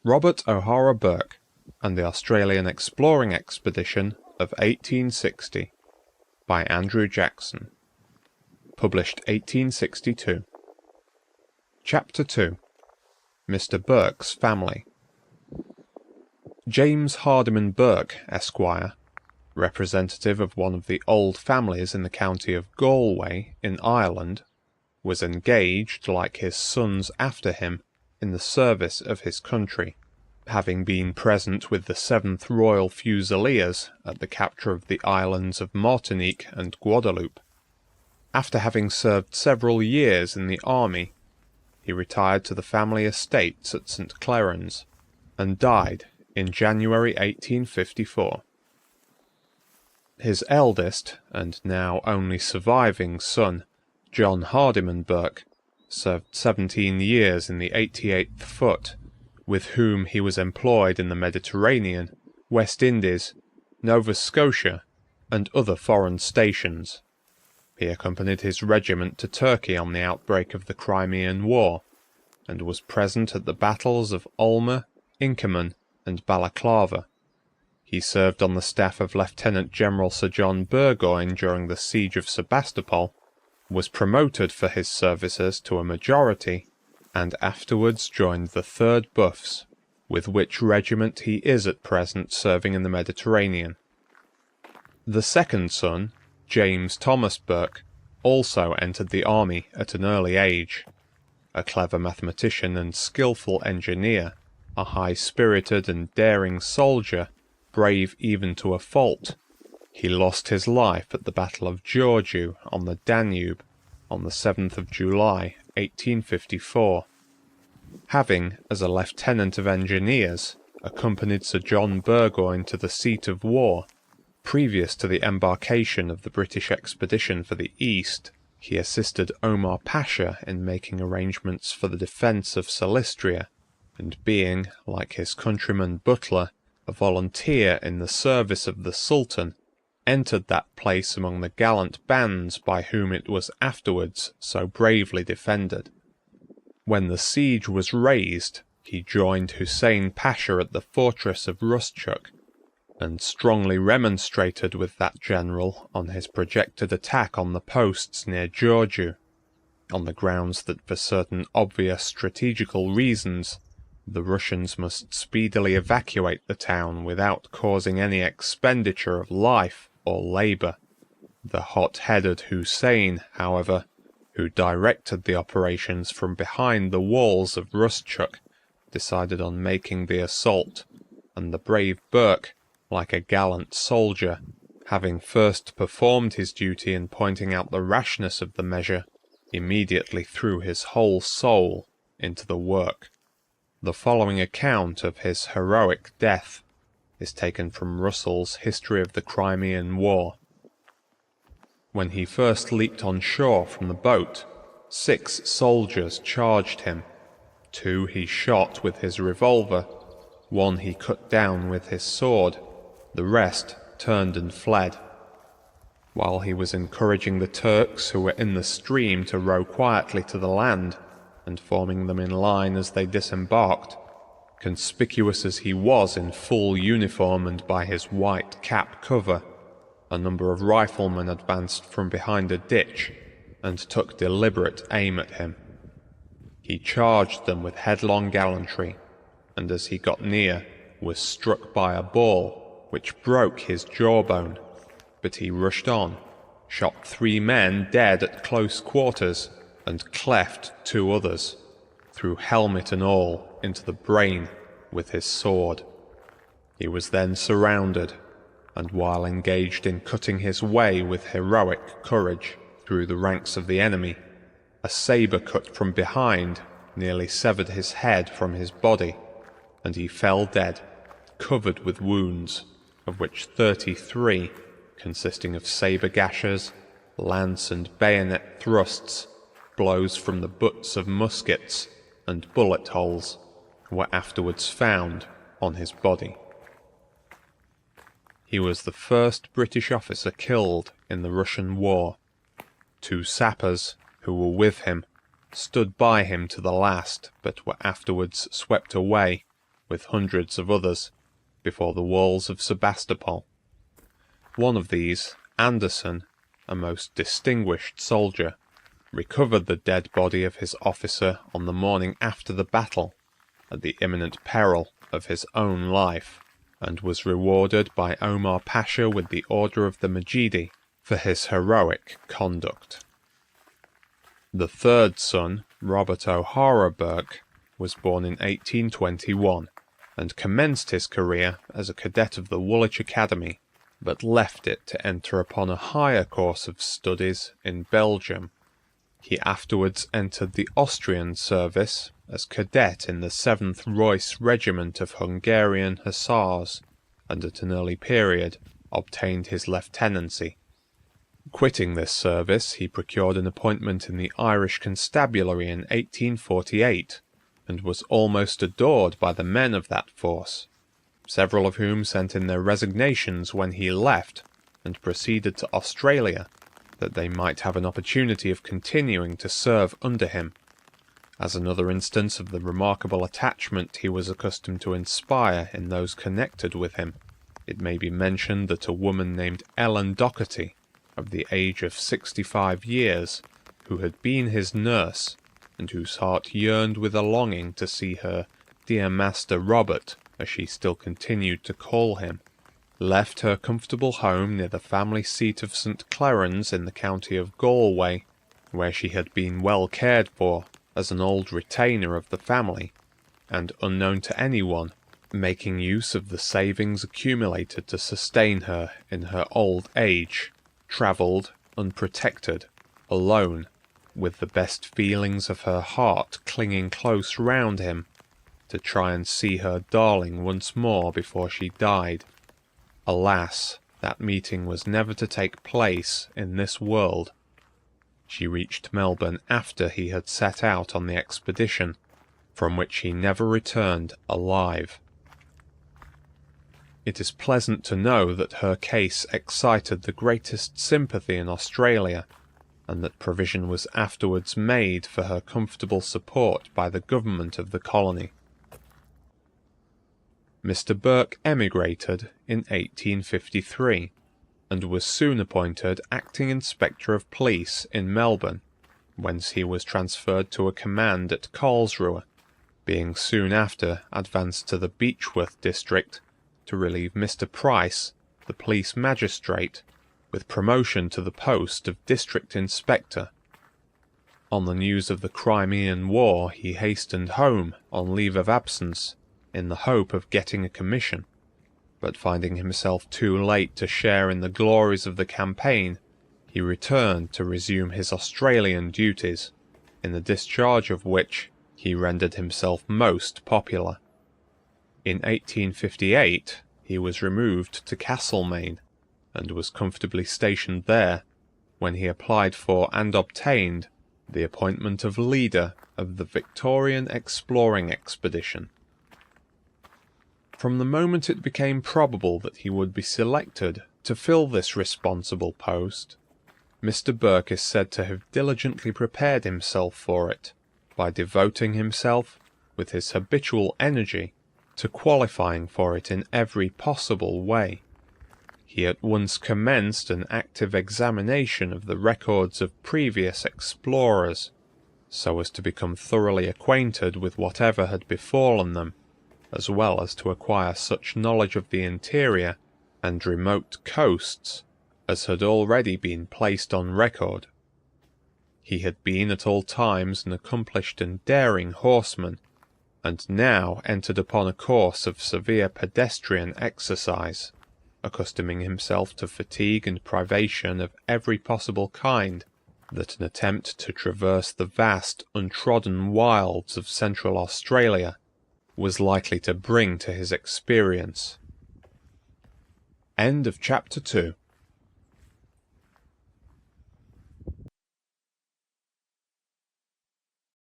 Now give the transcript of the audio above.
Robert O'Hara Burke and the Australian Exploring Expedition of 1860 by Andrew Jackson. Published 1862. Chapter 2. Mr. Burke's Family. James Hardiman Burke, Esquire, representative of one of the old families in the county of Galway in Ireland, was engaged, like his sons after him, in the service of his country, having been present with the 7th Royal Fusiliers at the capture of the islands of Martinique and Guadeloupe. After having served several years in the army, he retired to the family estates at St. Clarence, and died in January 1854. His eldest, and now only surviving son, John Hardiman Burke, served 17 years in the 88th Foot, with whom he was employed in the Mediterranean, West Indies, Nova Scotia, and other foreign stations. He accompanied his regiment to Turkey on the outbreak of the Crimean War, and was present at the battles of Ulma, Inkerman, and Balaclava. He served on the staff of Lieutenant General Sir John Burgoyne during the siege of Sebastopol, was promoted for his services to a majority, and afterwards joined the 3rd Buffs, with which regiment he is at present serving in the Mediterranean. The second son, James Thomas Burke, also entered the army at an early age. A clever mathematician and skilful engineer, a high-spirited and daring soldier, brave even to a fault, he lost his life at the Battle of Giurgiu on the Danube on the 7th of July, 1854. Having, as a lieutenant of engineers, accompanied Sir John Burgoyne to the seat of war, previous to the embarkation of the British expedition for the East, he assisted Omar Pasha in making arrangements for the defence of Silistria, and being, like his countryman Butler, a volunteer in the service of the Sultan, entered that place among the gallant bands by whom it was afterwards so bravely defended. When the siege was raised, he joined Hussein Pasha at the fortress of Rustchuk, and strongly remonstrated with that general on his projected attack on the posts near Giurgiu, on the grounds that for certain obvious strategical reasons the Russians must speedily evacuate the town without causing any expenditure of life or labor. The hot-headed Hussein, however, who directed the operations from behind the walls of Rustchuk, decided on making the assault, and the brave Burke, like a gallant soldier, having first performed his duty in pointing out the rashness of the measure, immediately threw his whole soul into the work. The following account of his heroic death is taken from Russell's History of the Crimean War. When he first leaped on shore from the boat, 6 soldiers charged him. 2 he shot with his revolver, 1 he cut down with his sword, the rest turned and fled. While he was encouraging the Turks who were in the stream to row quietly to the land, and forming them in line as they disembarked, conspicuous as he was in full uniform and by his white cap cover, a number of riflemen advanced from behind a ditch and took deliberate aim at him. He charged them with headlong gallantry, and as he got near, was struck by a ball which broke his jawbone, but he rushed on, shot 3 men dead at close quarters, and cleft 2 others, through helmet and all, into the brain with his sword. He was then surrounded, and while engaged in cutting his way with heroic courage through the ranks of the enemy, a saber cut from behind nearly severed his head from his body, and he fell dead, covered with wounds, of which 33, consisting of saber gashes, lance and bayonet thrusts, blows from the butts of muskets, and bullet holes, were afterwards found on his body. He was the first British officer killed in the Russian war. 2 sappers, who were with him, stood by him to the last, but were afterwards swept away, with hundreds of others, before the walls of Sebastopol. One of these, Anderson, a most distinguished soldier, recovered the dead body of his officer on the morning after the battle, at the imminent peril of his own life, and was rewarded by Omar Pasha with the Order of the Majidi for his heroic conduct. The third son, Robert O'Hara Burke, was born in 1821 and commenced his career as a cadet of the Woolwich Academy, but left it to enter upon a higher course of studies in Belgium. He afterwards entered the Austrian service as cadet in the 7th Reuss Regiment of Hungarian Hussars, and at an early period obtained his lieutenancy. Quitting this service, he procured an appointment in the Irish Constabulary in 1848, and was almost adored by the men of that force, several of whom sent in their resignations when he left, and proceeded to Australia, that they might have an opportunity of continuing to serve under him. As another instance of the remarkable attachment he was accustomed to inspire in those connected with him, it may be mentioned that a woman named Ellen Docherty, of the age of 65 years, who had been his nurse, and whose heart yearned with a longing to see her dear Master Robert, as she still continued to call him, left her comfortable home near the family seat of St. Clarence in the county of Galway, where she had been well cared for as an old retainer of the family, and unknown to anyone, making use of the savings accumulated to sustain her in her old age, travelled, unprotected, alone, with the best feelings of her heart clinging close round him, to try and see her darling once more before she died. Alas, that meeting was never to take place in this world. She reached Melbourne after he had set out on the expedition, from which he never returned alive. It is pleasant to know that her case excited the greatest sympathy in Australia, and that provision was afterwards made for her comfortable support by the government of the colony. Mr. Burke emigrated in 1853, and was soon appointed acting inspector of police in Melbourne, whence he was transferred to a command at Karlsruhe, being soon after advanced to the Beechworth district to relieve Mr. Price, the police magistrate, with promotion to the post of district inspector. On the news of the Crimean War he hastened home on leave of absence, in the hope of getting a commission, but finding himself too late to share in the glories of the campaign, he returned to resume his Australian duties, in the discharge of which he rendered himself most popular. In 1858 he was removed to Castlemaine, and was comfortably stationed there, when he applied for and obtained the appointment of leader of the Victorian exploring expedition. From the moment it became probable that he would be selected to fill this responsible post, Mr. Burke is said to have diligently prepared himself for it, by devoting himself, with his habitual energy, to qualifying for it in every possible way. He at once commenced an active examination of the records of previous explorers, so as to become thoroughly acquainted with whatever had befallen them, as well as to acquire such knowledge of the interior and remote coasts as had already been placed on record. He had been at all times an accomplished and daring horseman, and now entered upon a course of severe pedestrian exercise, accustoming himself to fatigue and privation of every possible kind that an attempt to traverse the vast untrodden wilds of Central Australia was likely to bring to his experience. End of Chapter 2.